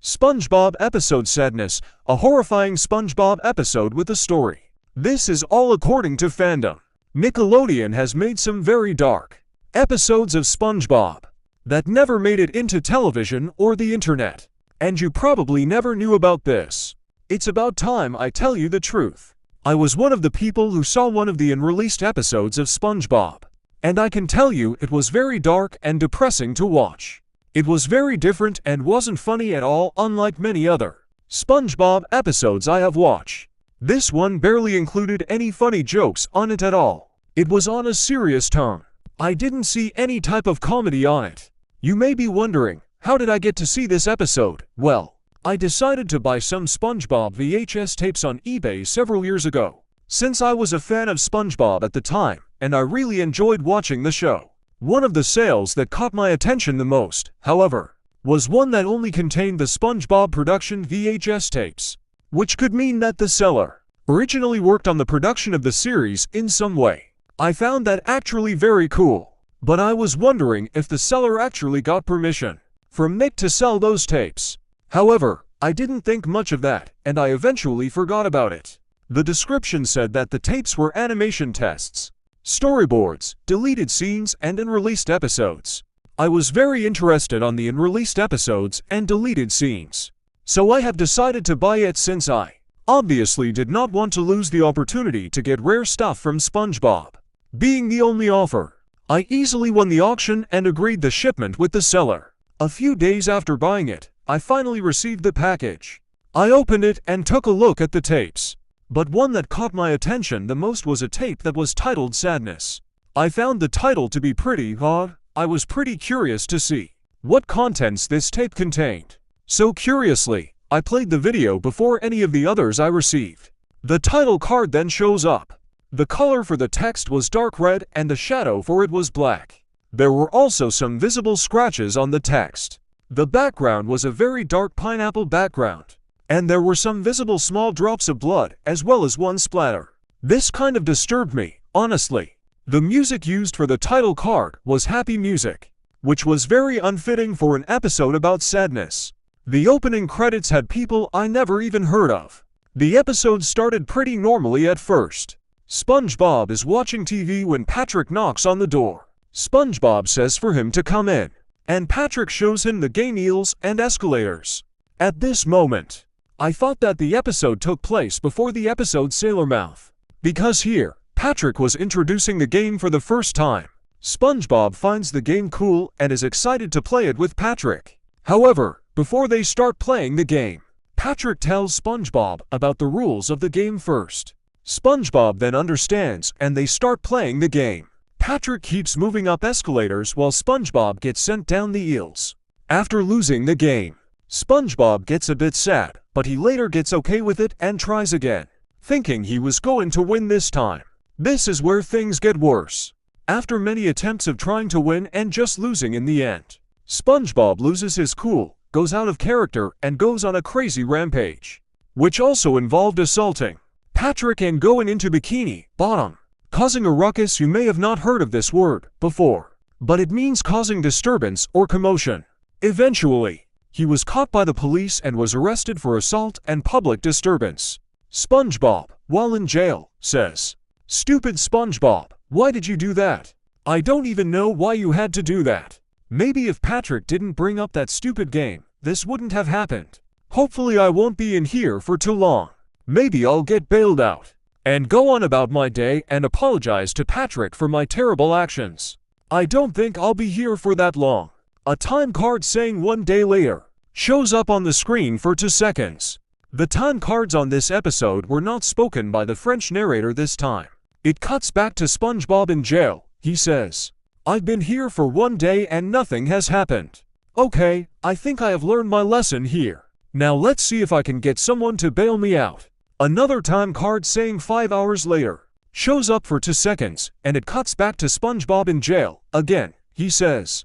SpongeBob episode sadness, a horrifying SpongeBob episode with a story. This is all according to fandom. Nickelodeon has made some very dark episodes of SpongeBob that never made it into television or the internet. And you probably never knew about this. It's about time I tell you the truth. I was one of the people who saw one of the unreleased episodes of SpongeBob. And I can tell you it was very dark and depressing to watch. It was very different and wasn't funny at all, unlike many other SpongeBob episodes I have watched. This one barely included any funny jokes on it at all. It was on a serious tone. I didn't see any type of comedy on it. You may be wondering, how did I get to see this episode? Well, I decided to buy some SpongeBob VHS tapes on eBay several years ago, since I was a fan of SpongeBob at the time, and I really enjoyed watching the show. One of the sales that caught my attention the most, however, was one that only contained the SpongeBob production VHS tapes, which could mean that the seller originally worked on the production of the series in some way. I found that actually very cool, but I was wondering if the seller actually got permission from Nick to sell those tapes. However, I didn't think much of that, and I eventually forgot about it. The description said that the tapes were animation tests, storyboards, deleted scenes, and unreleased episodes. I was very interested on the unreleased episodes and deleted scenes, so I have decided to buy it since I obviously did not want to lose the opportunity to get rare stuff from SpongeBob. Being the only offer, I easily won the auction and agreed the shipment with the seller. A few days after buying it, I finally received the package. I opened it and took a look at the tapes. But one that caught my attention the most was a tape that was titled Sadness. I found the title to be pretty odd. I was pretty curious to see what contents this tape contained. So curiously, I played the video before any of the others I received. The title card then shows up. The color for the text was dark red and the shadow for it was black. There were also some visible scratches on the text. The background was a very dark pineapple background. And there were some visible small drops of blood, as well as one splatter. This kind of disturbed me, honestly. The music used for the title card was happy music, which was very unfitting for an episode about sadness. The opening credits had people I never even heard of. The episode started pretty normally at first. SpongeBob is watching TV when Patrick knocks on the door. SpongeBob says for him to come in, and Patrick shows him the game eels and escalators. At this moment, I thought that the episode took place before the episode Sailor Mouth, because here, Patrick was introducing the game for the first time. SpongeBob finds the game cool and is excited to play it with Patrick. However, before they start playing the game, Patrick tells SpongeBob about the rules of the game first. SpongeBob then understands and they start playing the game. Patrick keeps moving up escalators while SpongeBob gets sent down the eels. After losing the game, SpongeBob gets a bit sad, but he later gets okay with it and tries again, thinking he was going to win this time. This is where things get worse. After many attempts of trying to win and just losing in the end, SpongeBob loses his cool, goes out of character, and goes on a crazy rampage, which also involved assaulting Patrick and going into Bikini Bottom, causing a ruckus. You may have not heard of this word before, but it means causing disturbance or commotion. Eventually, he was caught by the police and was arrested for assault and public disturbance. SpongeBob, while in jail, says, "Stupid SpongeBob, why did you do that? I don't even know why you had to do that. Maybe if Patrick didn't bring up that stupid game, this wouldn't have happened. Hopefully I won't be in here for too long. Maybe I'll get bailed out and go on about my day and apologize to Patrick for my terrible actions. I don't think I'll be here for that long." A time card saying 1 day later shows up on the screen for 2 seconds. The time cards on this episode were not spoken by the French narrator this time. It cuts back to SpongeBob in jail. He says, "I've been here for 1 day and nothing has happened. Okay, I think I have learned my lesson here. Now let's see if I can get someone to bail me out." Another time card saying 5 hours later shows up for 2 seconds, and it cuts back to SpongeBob in jail. Again, he says,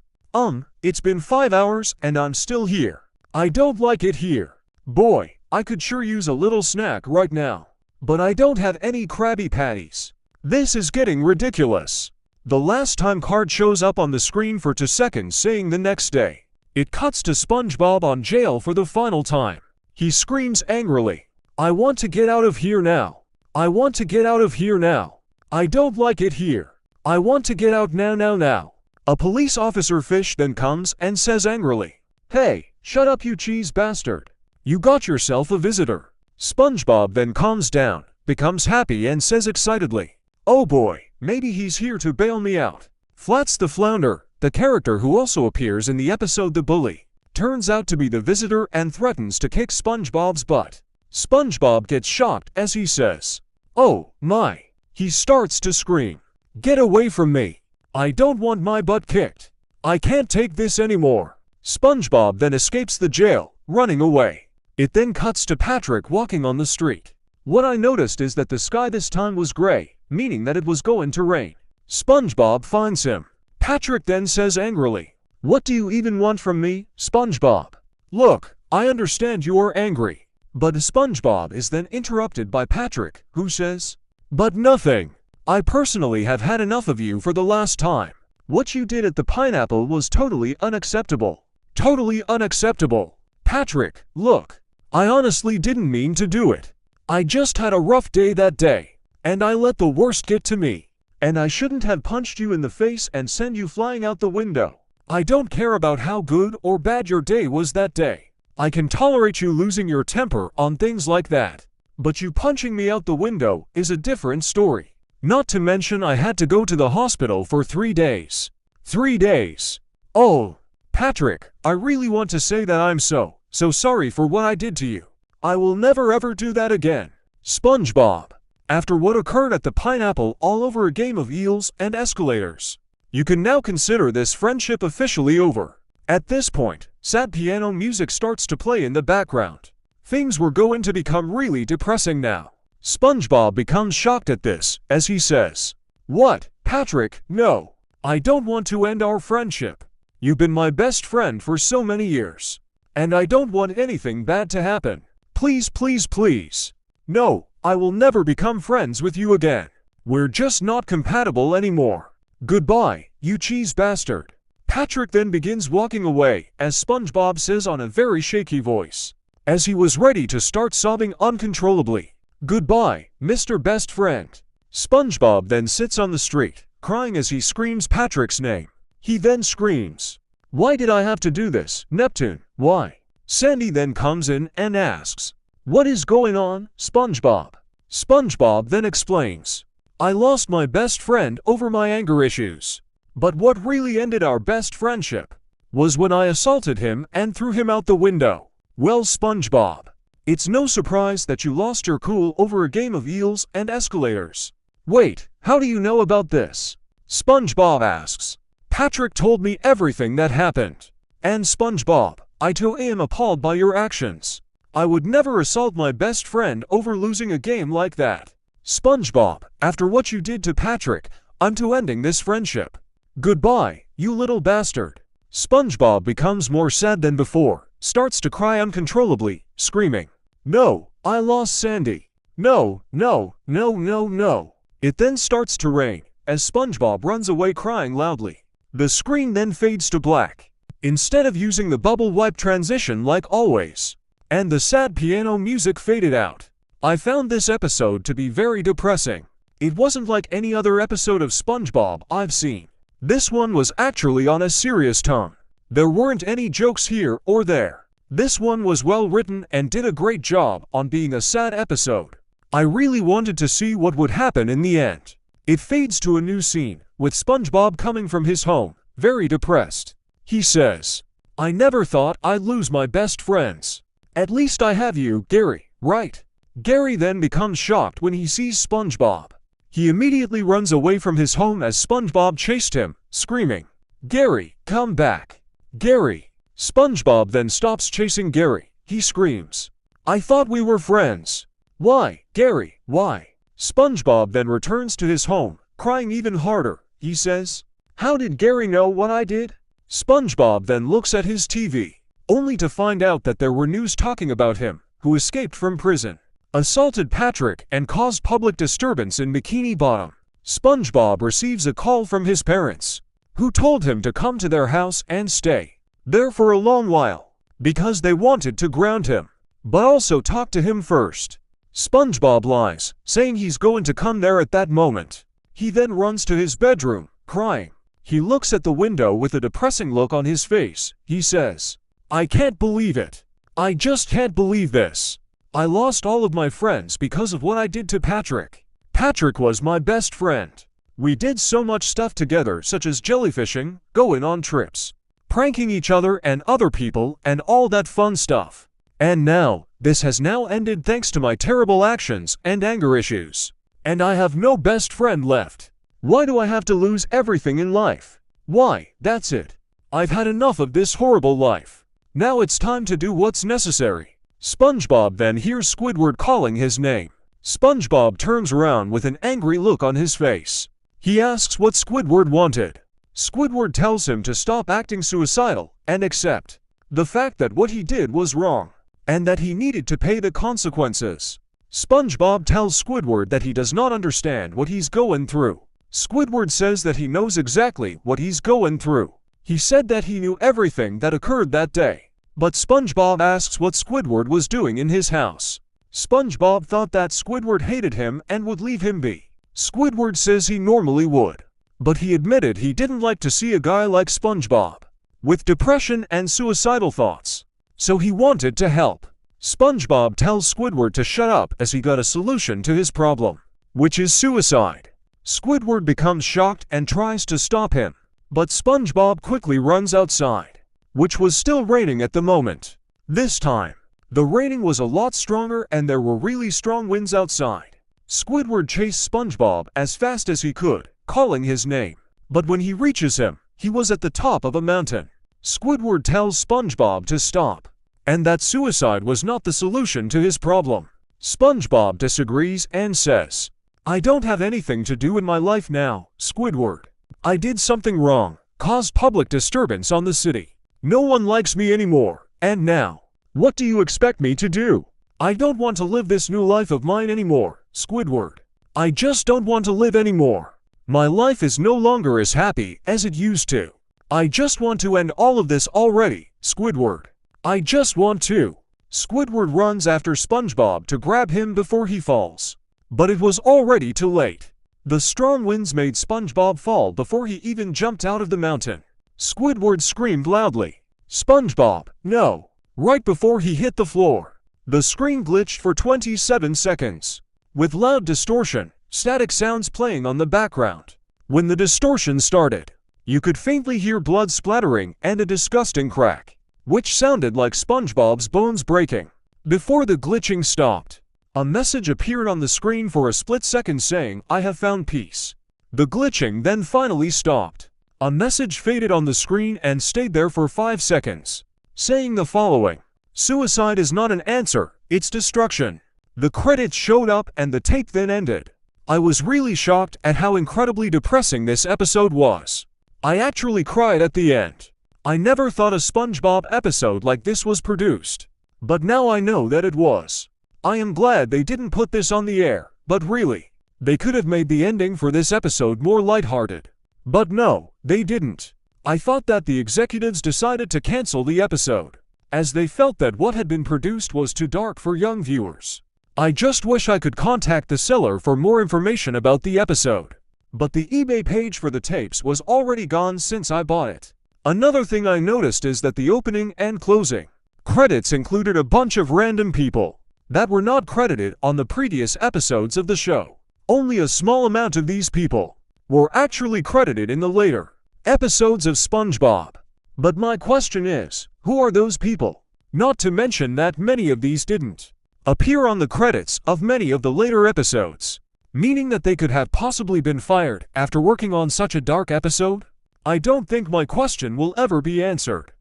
It's been 5 hours and I'm still here. I don't like it here. Boy, I could sure use a little snack right now. But I don't have any Krabby Patties. This is getting ridiculous." The last time card shows up on the screen for 2 seconds saying the next day. It cuts to SpongeBob on jail for the final time. He screams angrily, "I want to get out of here now. I want to get out of here now. I don't like it here. I want to get out now." A police officer fish then comes and says angrily, "Hey, shut up you cheese bastard. You got yourself a visitor." SpongeBob then calms down, becomes happy and says excitedly, "Oh boy, maybe he's here to bail me out." Flats the Flounder, the character who also appears in the episode The Bully, turns out to be the visitor and threatens to kick SpongeBob's butt. SpongeBob gets shocked as he says, "Oh my." He starts to scream, "Get away from me. I don't want my butt kicked. I can't take this anymore." SpongeBob then escapes the jail, running away. It then cuts to Patrick walking on the street. What I noticed is that the sky this time was gray, meaning that it was going to rain. SpongeBob finds him. Patrick then says angrily, "What do you even want from me, SpongeBob? Look, I understand you are angry." But SpongeBob is then interrupted by Patrick, who says, "But nothing. I personally have had enough of you for the last time. What you did at the pineapple was totally unacceptable. Totally unacceptable. Patrick, look, I honestly didn't mean to do it. I just had a rough day that day, and I let the worst get to me. And I shouldn't have punched you in the face and sent you flying out the window. I don't care about how good or bad your day was that day. I can tolerate you losing your temper on things like that. But you punching me out the window is a different story. Not to mention I had to go to the hospital for 3 days. 3 days. Oh, Patrick, I really want to say that I'm so sorry for what I did to you. I will never ever do that again. SpongeBob. After what occurred at the pineapple all over a game of eels and escalators, you can now consider this friendship officially over. At this point, sad piano music starts to play in the background. Things were going to become really depressing now. SpongeBob becomes shocked at this, as he says, "What, Patrick, no. I don't want to end our friendship. You've been my best friend for so many years. And I don't want anything bad to happen. Please, please, please. No, I will never become friends with you again. We're just not compatible anymore. Goodbye, you cheese bastard." Patrick then begins walking away, as SpongeBob says on a very shaky voice, as he was ready to start sobbing uncontrollably, "Goodbye, Mr. Best Friend." SpongeBob then sits on the street, crying as he screams Patrick's name. He then screams, "Why did I have to do this, Neptune? Why?" Sandy then comes in and asks, "What is going on, SpongeBob?" SpongeBob then explains, "I lost my best friend over my anger issues. But what really ended our best friendship was when I assaulted him and threw him out the window." Well, SpongeBob, it's no surprise that you lost your cool over a game of eels and escalators. Wait, how do you know about this? SpongeBob asks. Patrick told me everything that happened. And SpongeBob, I too am appalled by your actions. I would never assault my best friend over losing a game like that. SpongeBob, after what you did to Patrick, I'm to ending this friendship. Goodbye, you little bastard. SpongeBob becomes more sad than before, starts to cry uncontrollably, screaming, "No, I lost Sandy. No, no, no, no, no." It then starts to rain, as SpongeBob runs away crying loudly. The screen then fades to black, instead of using the bubble wipe transition like always, and the sad piano music faded out. I found this episode to be very depressing. It wasn't like any other episode of SpongeBob I've seen. This one was actually on a serious tone. There weren't any jokes here or there. This one was well written and did a great job on being a sad episode. I really wanted to see what would happen in the end. It fades to a new scene, with SpongeBob coming from his home, very depressed. He says, "I never thought I'd lose my best friends. At least I have you, Gary, right?" Gary then becomes shocked when he sees SpongeBob. He immediately runs away from his home as SpongeBob chased him, screaming, "Gary, come back. Gary." SpongeBob then stops chasing Gary. He screams, "I thought we were friends. Why, Gary, why?" SpongeBob then returns to his home, crying even harder. He says, "How did Gary know what I did?" SpongeBob then looks at his TV, only to find out that there were news talking about him, who escaped from prison, assaulted Patrick, and caused public disturbance in Bikini Bottom. SpongeBob receives a call from his parents, who told him to come to their house and stay. there for a long while, because they wanted to ground him, but also talk to him first. SpongeBob lies, saying he's going to come there at that moment. He then runs to his bedroom, crying. He looks at the window with a depressing look on his face. He says, "I can't believe it. I just can't believe this. I lost all of my friends because of what I did to Patrick. Patrick was my best friend. We did so much stuff together, such as jellyfishing, going on trips, pranking each other and other people, and all that fun stuff. And now, this has now ended thanks to my terrible actions and anger issues. And I have no best friend left. Why do I have to lose everything in life? Why, that's it. I've had enough of this horrible life. Now it's time to do what's necessary." SpongeBob then hears Squidward calling his name. SpongeBob turns around with an angry look on his face. He asks what Squidward wanted. Squidward tells him to stop acting suicidal and accept the fact that what he did was wrong, and that he needed to pay the consequences. SpongeBob tells Squidward that he does not understand what he's going through. Squidward says that he knows exactly what he's going through. He said that he knew everything that occurred that day. But SpongeBob asks what Squidward was doing in his house. SpongeBob thought that Squidward hated him and would leave him be. Squidward says he normally would, but he admitted he didn't like to see a guy like SpongeBob with depression and suicidal thoughts, so he wanted to help. SpongeBob tells Squidward to shut up as he got a solution to his problem, which is suicide. Squidward becomes shocked and tries to stop him, but SpongeBob quickly runs outside, which was still raining at the moment. This time, the raining was a lot stronger and there were really strong winds outside. Squidward chased SpongeBob as fast as he could, calling his name. But when he reaches him, he was at the top of a mountain. Squidward tells SpongeBob to stop, and that suicide was not the solution to his problem. SpongeBob disagrees and says, "I don't have anything to do in my life now, Squidward. I did something wrong, caused public disturbance on the city. No one likes me anymore, and now, what do you expect me to do? I don't want to live this new life of mine anymore, Squidward. I just don't want to live anymore. My life is no longer as happy as it used to. I just want to end all of this already, Squidward. I just want to." Squidward runs after SpongeBob to grab him before he falls. But it was already too late. The strong winds made SpongeBob fall before he even jumped out of the mountain. Squidward screamed loudly, "SpongeBob, no!" right before he hit the floor. The screen glitched for 27 seconds, with loud distortion, static sounds playing on the background. When the distortion started, you could faintly hear blood splattering and a disgusting crack, which sounded like SpongeBob's bones breaking. Before the glitching stopped, a message appeared on the screen for a split second saying, "I have found peace." The glitching then finally stopped. A message faded on the screen and stayed there for 5 seconds, saying the following: "Suicide is not an answer, it's destruction." The credits showed up and the tape then ended. I was really shocked at how incredibly depressing this episode was. I actually cried at the end. I never thought a SpongeBob episode like this was produced, but now I know that it was. I am glad they didn't put this on the air, but really, they could have made the ending for this episode more lighthearted. But no, they didn't. I thought that the executives decided to cancel the episode, as they felt that what had been produced was too dark for young viewers. I just wish I could contact the seller for more information about the episode. But the eBay page for the tapes was already gone since I bought it. Another thing I noticed is that the opening and closing credits included a bunch of random people that were not credited on the previous episodes of the show. Only a small amount of these people were actually credited in the later episodes of SpongeBob. But my question is, who are those people? Not to mention that many of these didn't appear on the credits of many of the later episodes, meaning that they could have possibly been fired after working on such a dark episode? I don't think my question will ever be answered.